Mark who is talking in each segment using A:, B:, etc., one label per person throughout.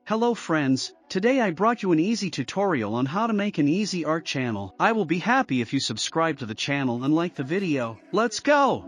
A: Hello friends, today I brought you an easy tutorial on how to make an easy art channel. I will be happy if you subscribe to the channel and like the video. Let's go!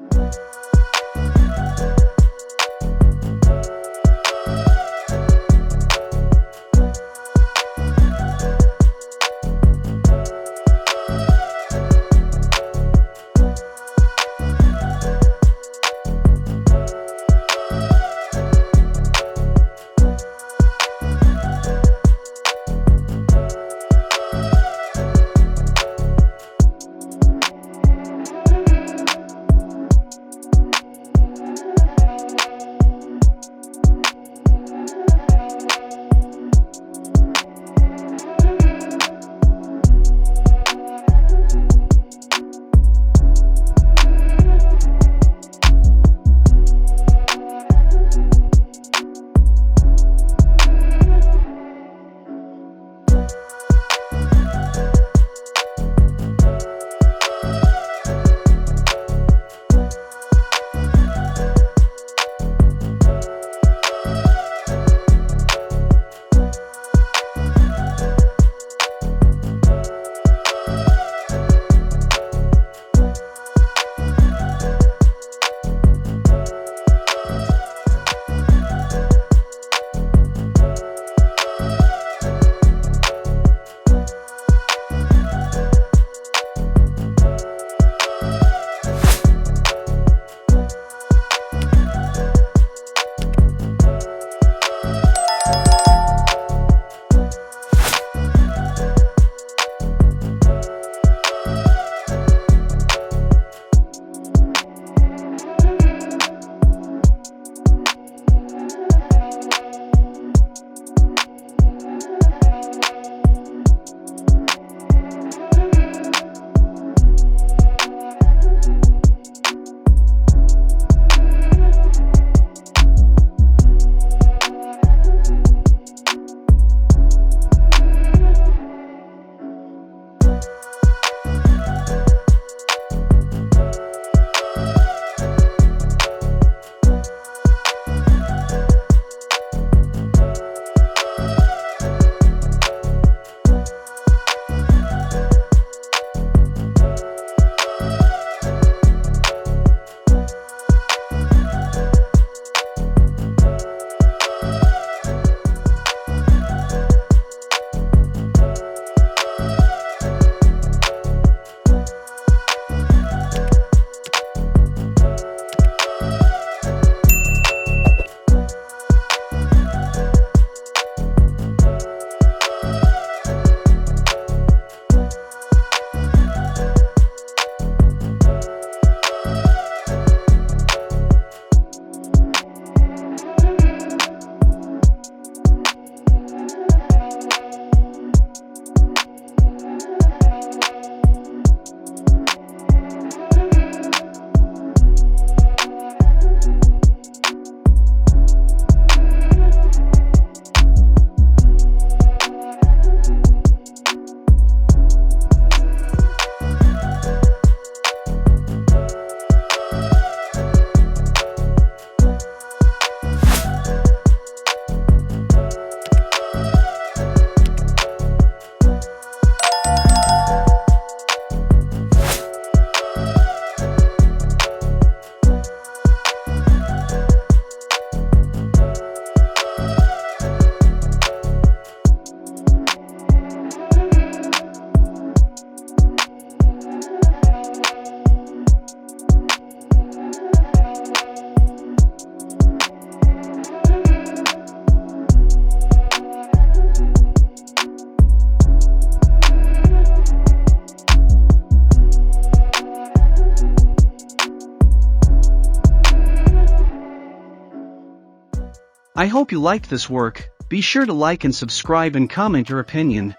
A: I hope you liked this work. Be sure to like and subscribe and comment your opinion.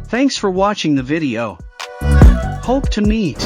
A: Thanks for watching the video. Hope to meet.